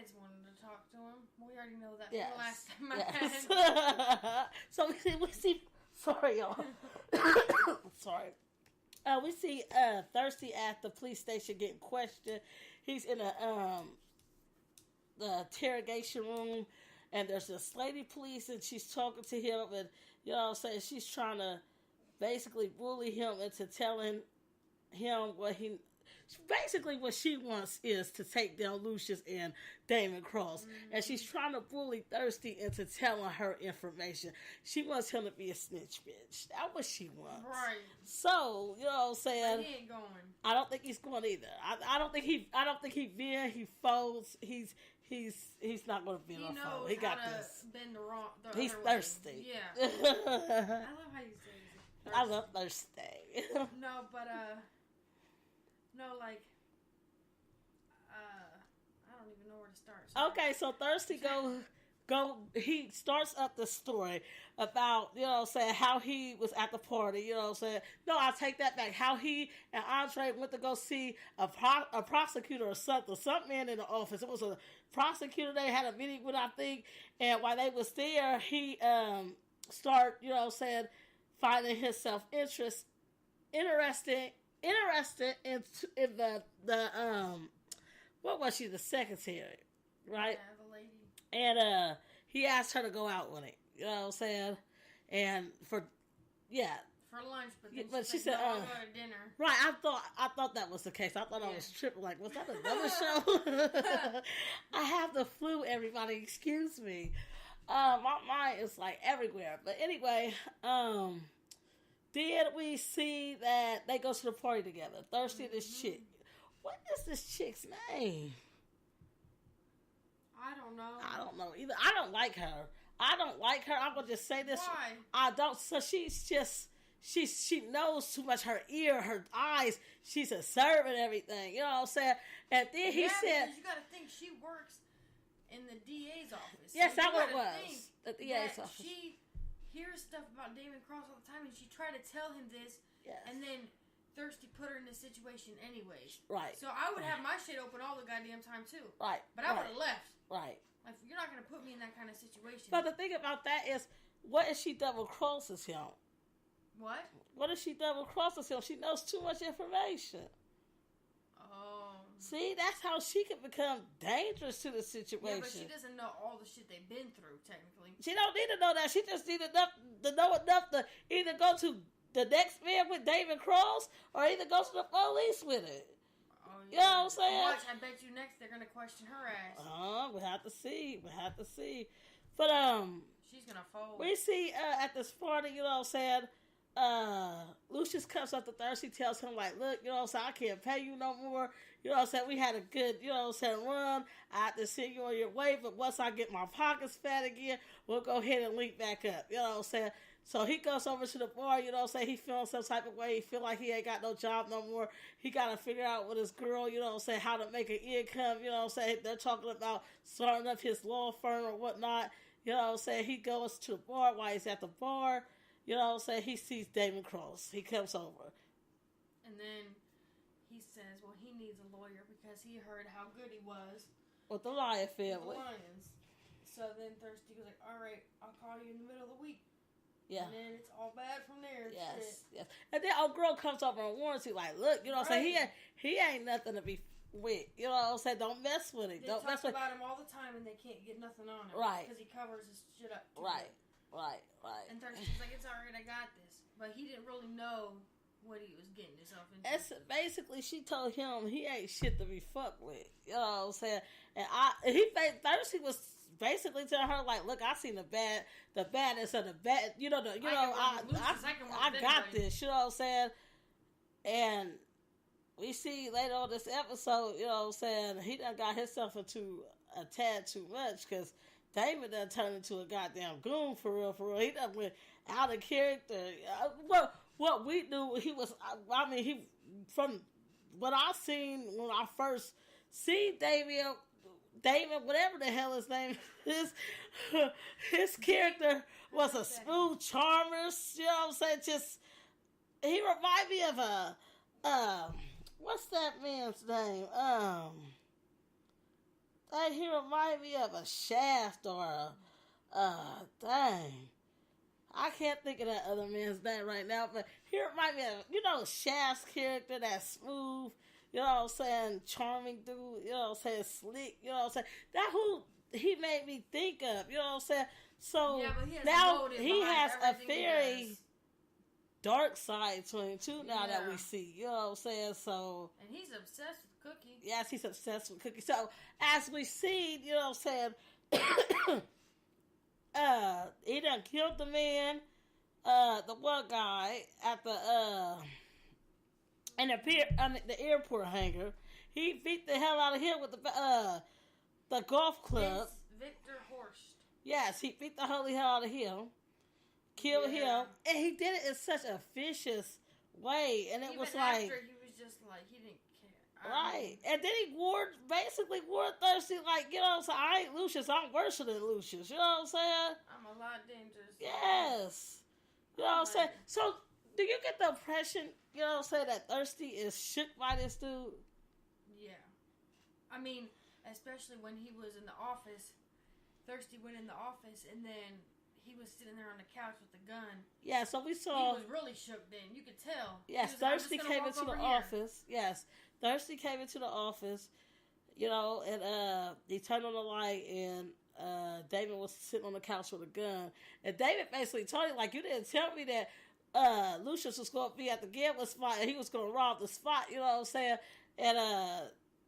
Feds wanted to talk to him. We already know that Yes. from the last time I Yes. So we see. Sorry, y'all. Sorry. We see Thirsty at the police station getting questioned. He's in the interrogation room, and there's this lady police, and she's talking to him, and you know what I'm saying, she's trying to basically bully him into telling him what he. Basically, what she wants is to take down Lucius and Damon Cross. Mm-hmm. And she's trying to bully Thirsty into telling her information. She wants him to be a snitch bitch. That's what she wants. Right. So, you know what I'm saying? But he ain't going. I don't think he's going either. I don't think he folds. He's not going to bend or fold. He got this. Bend the he's other thirsty. Way. Yeah. I love how you say it. I love thirsty. No, but no, like, I don't even know where to start. Sorry. Okay, so Thirsty he starts up the story about, you know what I'm saying, how he was at the party, you know what I'm saying. No, I take that back. How he and Andre went to go see a prosecutor or something. Some man in the office. It was a prosecutor they had a meeting with, I think. And while they was there, he started, you know what I'm saying, finding himself interested in the what was she, the secretary, right? Yeah, the lady. And he asked her to go out with him, you know what I'm saying? And for lunch, but she said, no, I'll go to dinner. Right, I thought that was the case. I thought I was tripping. Like, was that another show? I have the flu, everybody. Excuse me. My mind is like everywhere. But anyway, did we see that they go to the party together? Thirsty and this chick. What is this chick's name? I don't know. I don't know either. I don't like her. I'm going to just say this. Why? I don't. So she's just, she knows too much. Her ear, her eyes. She's a servant and everything. You know what I'm saying? And then he said. You got to think she works in the DA's office. Yes, that's what it was. The DA's office. She hears stuff about Damon Cross all the time, and she tried to tell him this. Yes. And then Thirsty put her in this situation anyways. Right. So I would have my shit open all the goddamn time too. Right. But I would have left. Right. Like, you're not going to put me in that kind of situation. But the thing about that is, what if she double crosses him? What? What if she double crosses him? She knows too much information. Oh. See, that's how she can become dangerous to the situation. Yeah, but she doesn't know all the shit they've been through, technically. She don't need to know that. She just need enough to know enough to either go to the next man with David Cross or either go to the police with it. Oh, yeah. You know what I'm saying? Watch, I bet you next they're going to question her ass. We'll have to see. But, she's going to fold. we see at this party, you know what I'm saying, Lucius comes up to Thirsty, tells him, like, look, you know what I'm saying, I can't pay you no more. You know what I'm saying, we had a good, you know what I'm saying, run. I have to send you on your way, but once I get my pockets fat again, we'll go ahead and link back up. You know what I'm saying? So he goes over to the bar, you know what I'm saying, he feeling some type of way, he feel like he ain't got no job no more. He got to figure out with his girl, you know what I'm saying, how to make an income, you know what I'm saying. They're talking about starting up his law firm or whatnot. You know what I'm saying, he goes to the bar. While he's at the bar, you know what I'm saying, he sees Damon Cross. He comes over. And then he says, well, he needs a lawyer because he heard how good he was with the Lion family. The Lions. So then Thirsty was like, all right, I'll call you in the middle of the week. Yeah. And then it's all bad from there. Yes, yes. And then old girl comes over and warns you, like, look, you know what I'm saying, he ain't nothing to be with. You know what I'm saying? Don't mess with him. Don't mess with him. They talk about him all the time and they can't get nothing on him. Right. Because he covers his shit up too Right. good. Right. And Thirsty's like, it's alright, I got this. But he didn't really know what he was getting himself into. That's basically, she told him he ain't shit to be fucked with. You know what I'm saying? And Thirsty was basically telling her, like, look, I seen the baddest of the bad. I got this. You know what I'm saying? And we see later on this episode, you know what I'm saying, he done got himself into a tad too much because Damon done turned into a goddamn goon for real. He done went out of character. What we knew, he was, he, from what I seen when I first seen Damon, whatever the hell his name is, his character was a smooth charmer, you know what I'm saying, just, he reminded me of what's that man's name, Dang, he remind me of a Shaft or dang. I can't think of that other man's name right now, but he remind me of, Shaft's character, that smooth, you know what I'm saying, charming dude, you know what I'm saying, slick, you know what I'm saying. That who he made me think of, you know what I'm saying. So yeah, but he has now he has a very dark side to him too. Now that we see, you know what I'm saying. So and he's obsessed with Cookie. Yes, he's obsessed with Cookie. So as we see, you know what I'm saying. He done killed the man, the one guy at in the airport hangar. He beat the hell out of him with the golf club. Victor Horst. Yes, he beat the holy hell out of him, killed him, and he did it in such a vicious way. And it Even was like, after he was just like he didn't care. Right, and then he basically wore Thirsty like, you know what I'm saying, I ain't Lucius, I'm worse than Lucius, you know what I'm saying? I'm a lot dangerous. Yes. You know what I'm saying? So, do you get the impression, you know what I'm saying, that Thirsty is shook by this dude? Yeah. I mean, especially when he was in the office, Thirsty went in the office, and then he was sitting there on the couch with the gun. Yeah, so we saw... He was really shook then, you could tell. Yes, Thirsty came into the office. Yes, Thirsty came into the office, you know, and he turned on the light, and David was sitting on the couch with a gun. And David basically told him, like, you didn't tell me that Lucius was going to be at the gambling spot and he was going to rob the spot, you know what I'm saying? And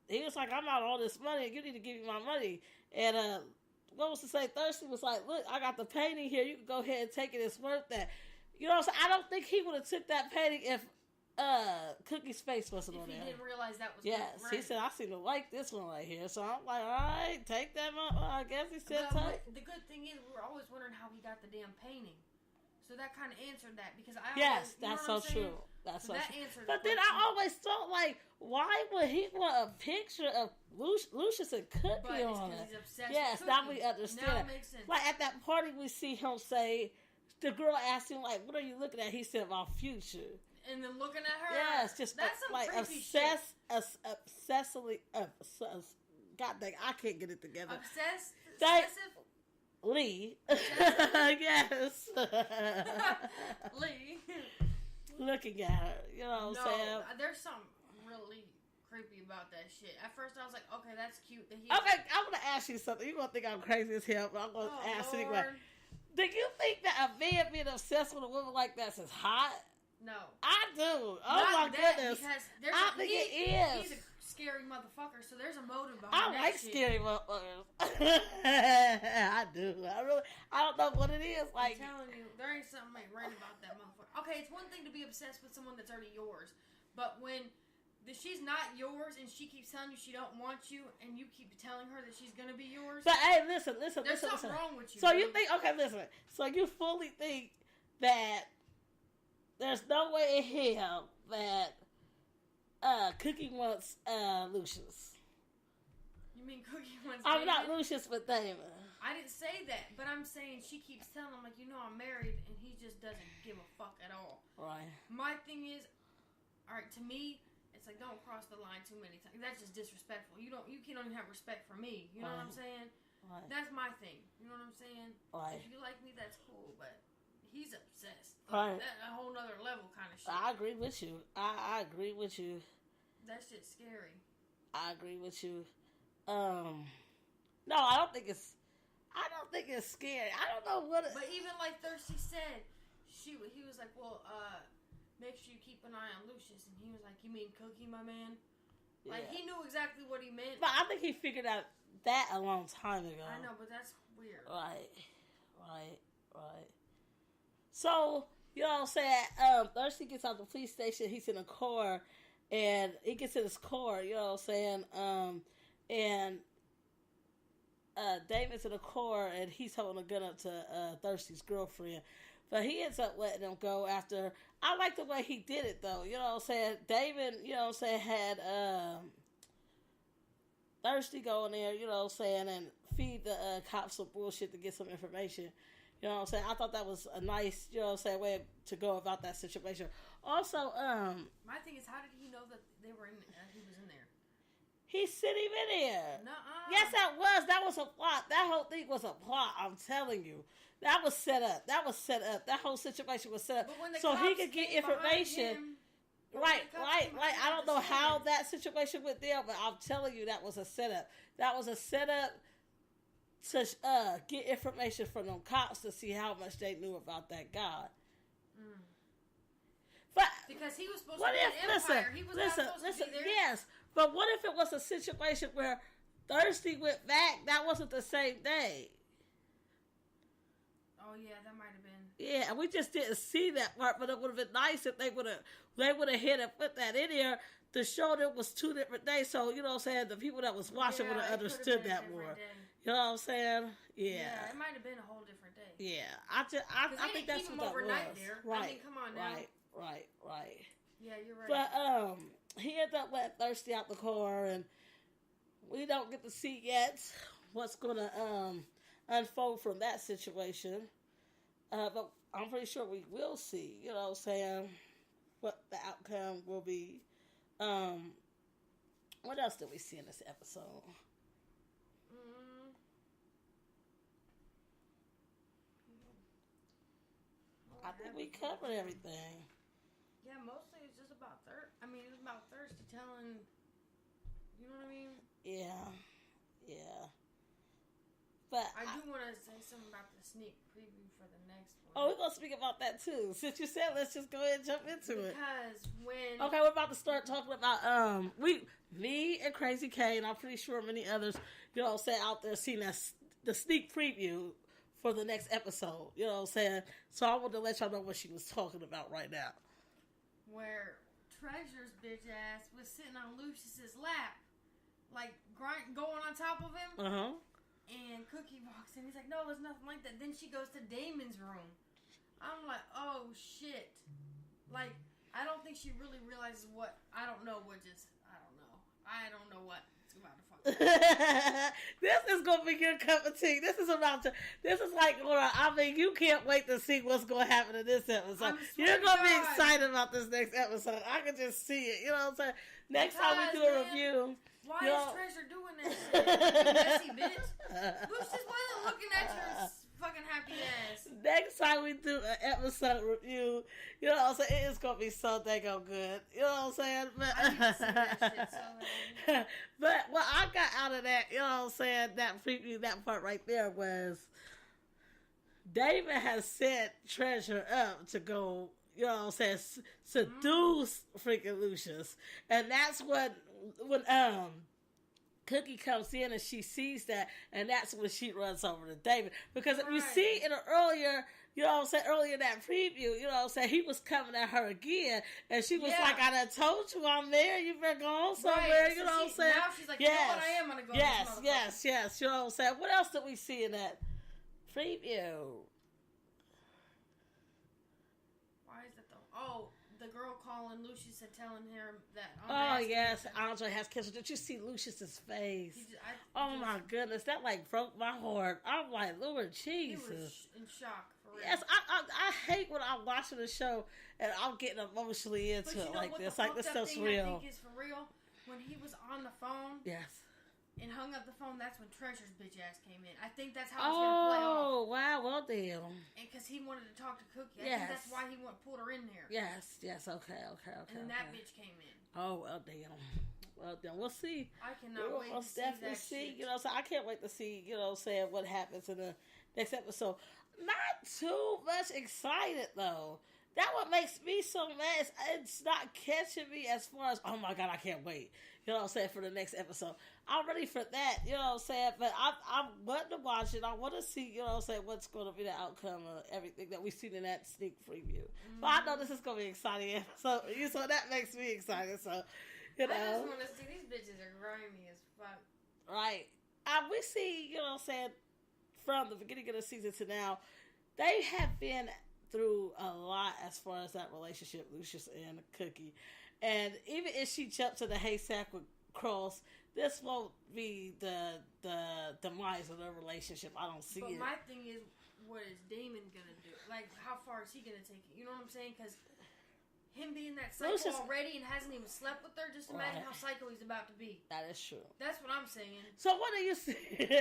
he was like, I'm out all this money, you need to give me my money. And what was to say? Thirsty was like, look, I got the painting here, you can go ahead and take it, it's worth that. You know what I'm saying? I don't think he would have took that painting if Cookie's face wasn't on there. If he didn't realize that was yes, right. He said, I seem to like this one right here. So I'm like, all right, take that. I guess he said take. The good thing is, we were always wondering how he got the damn painting. So that kind of answered that because Yes, that's so true. That's so true. But then I always thought, like, why would he want a picture of Lucius and Cookie on it? Yes, now we understand. Now it makes sense. Like at that party, we see him say, the girl asked him, like, what are you looking at? He said, my future. And then looking at her, yes, just that's some like creepy obsessively. God dang, I can't get it together. Obsessive. Lee. Yes. Lee. Looking at her, you know what I'm saying? There's something really creepy about that shit. At first, I was like, okay, that's cute. That okay, I'm gonna ask you something. You're gonna think I'm crazy as hell, but I'm gonna ask anyway. Do you think that a man being obsessed with a woman like that is hot? No. I do. Oh my goodness. I think it is. He's a scary motherfucker, so there's a motive behind that. I like scary motherfuckers. I do. I don't know what it is. Like, I'm telling you, there ain't something right about that motherfucker. Okay, it's one thing to be obsessed with someone that's already yours, but when she's not yours and she keeps telling you she don't want you and you keep telling her that she's gonna be yours. But hey, listen. There's something wrong with you. So you think, okay, listen. So you fully think that there's no way in hell that Cookie wants Lucius. You mean Cookie wants I'm David? not Lucius, but David. I didn't say that, but I'm saying she keeps telling him, like, I'm married, and he just doesn't give a fuck at all. Right. My thing is, alright, to me, it's like, don't cross the line too many times. That's just disrespectful. You can't even have respect for me. You know what I'm saying? Right. That's my thing. You know what I'm saying? Right. If you like me, that's cool, but he's obsessed. Right. That's a whole nother level kind of shit. I agree with you. I agree with you. That shit's scary. I agree with you. No, I don't think it's scary. I don't know what. But even like Thirsty said, he was like, well, make sure you keep an eye on Lucius, and he was like, you mean Cookie, my man? Yeah. Like he knew exactly what he meant. But I think he figured out that a long time ago. I know, but that's weird. Right. So, you know what I'm saying? Thirsty gets out the police station. He's in a car, and he gets in his car. You know what I'm saying? And David's in a car, and he's holding a gun up to Thirsty's girlfriend. But he ends up letting him go after. I like the way he did it, though. You know what I'm saying? David, you know what I'm saying, had Thirsty go in there, you know what I'm saying, and feed the cops some bullshit to get some information. You know what I'm saying? I thought that was a nice, you know what I'm saying, way to go about that situation. Also, my thing is, how did he know that they were in? He was in there. He sent him in there. Nuh-uh. Yes, that was. That was a plot. That whole thing was a plot. I'm telling you. That was set up. That whole situation was set up so he could get information. Right. I don't know how that situation went there, but I'm telling you, that was a setup. That was a setup to get information from them cops to see how much they knew about that god. But because he was supposed to be an empire. He was not supposed to be there. Yes, but what if it was a situation where Thirsty went back? That wasn't the same day. Oh yeah, that might have been. Yeah, we just didn't see that part, but it would have been nice if they would have hit and put that in here to show that it was 2 different days. So you know what I'm saying, the people that was watching would have understood that more. Day. You know what I'm saying? Yeah, it might have been a whole different day. Yeah, I think that's what that was. There. Right. I mean, come on now. Right. Yeah, you're right. But he ended up letting Thirsty out the car, and we don't get to see yet what's gonna unfold from that situation. But I'm pretty sure we will see, you know what I'm saying, what the outcome will be. What else did we see in this episode? I think we covered everything. Yeah, mostly it's just about it was about Thirsty telling, you know what I mean? Yeah. But I do want to say something about the sneak preview for the next one. Oh, we're going to speak about that too. Since you said, let's just go ahead and jump into it. Because when... Okay, we're about to start talking about, me and Crazy K, and I'm pretty sure many others, you know what I'm saying, out there seeing the sneak preview for the next episode. You know what I'm saying? So I want to let y'all know what she was talking about right now. Where Treasure's bitch ass was sitting on Lucius's lap. Like, going on top of him. Uh-huh. And Cookie walks in. He's like, no, there's nothing like that. Then she goes to Damon's room. I'm like, oh, shit. Like, I don't think she really realizes what... I don't know what's about to fuck. This is going to be your cup of tea. This is like, you can't wait to see what's going to happen in this episode. You're going to be excited about this next episode. I can just see it. You know what I'm saying? Next time we do a review... Why is Treasure doing that shit? You messy bitch. Who's just wasn't looking at your fucking happy ass? Next time we do an episode review, you know what I'm saying? It's going to be so dang good. You know what I'm saying? But, I need to see that shit so bad. But what I got out of that, you know what I'm saying, that preview, that part right there was David has set Treasure up to go, you know what I'm saying, seduce freaking Lucius. And that's when Cookie comes in and she sees that, and that's when she runs over to David. Because if you see in an earlier, you know what I'm saying, earlier in that preview, you know what I'm saying, he was coming at her again, and she was like, I done told you I'm there, you better go on somewhere, you know what I'm saying? Now she's like, you know what, I am going to go. Yes, you know what I'm saying? What else did we see in that preview? Why is that though? Oh, the girl calling Lucius and telling her that. Andre has cancer. Did you see Lucius's face? My goodness, that like broke my heart. I'm like, Lord Jesus. He was in shock. For real. Yes, I hate when I'm watching the show and I'm getting emotionally into it like this. Like this stuff's real. I think is for real. When he was on the phone. Yes. And hung up the phone, that's when Treasure's bitch ass came in. I think that's how it's going to play off. Oh, wow, well, damn. And because he wanted to talk to Cookie. I think that's why he pulled her in there. Yes, okay. And then that bitch came in. Oh, well, damn. We'll see. I cannot wait to see that shit. You know, so I can't wait to see, you know, saying what happens in the next episode. Not too much excited, though. That what makes me so mad. It's not catching me as far as, oh my God, I can't wait. You know what I'm saying, for the next episode. I'm ready for that, you know what I'm saying? But I'm wanting to watch it. I want to see, you know what I'm saying, what's going to be the outcome of everything that we've seen in that sneak preview. Mm-hmm. But I know this is going to be exciting. So that makes me excited. So, you know. I just want to see, these bitches are grimy as fuck. Right. We see, you know what I'm saying, from the beginning of the season to now, they have been through a lot as far as that relationship, Lucius and Cookie. And even if she jumps in the haystack with Cross, this won't be the demise of their relationship. I don't see it. But my thing is, what is Damon going to do? Like, how far is he going to take it? You know what I'm saying? Because him being that psycho Lucius, already and hasn't even slept with her, just imagine Right. how psycho he's about to be. That is true. That's what I'm saying. So what do you see?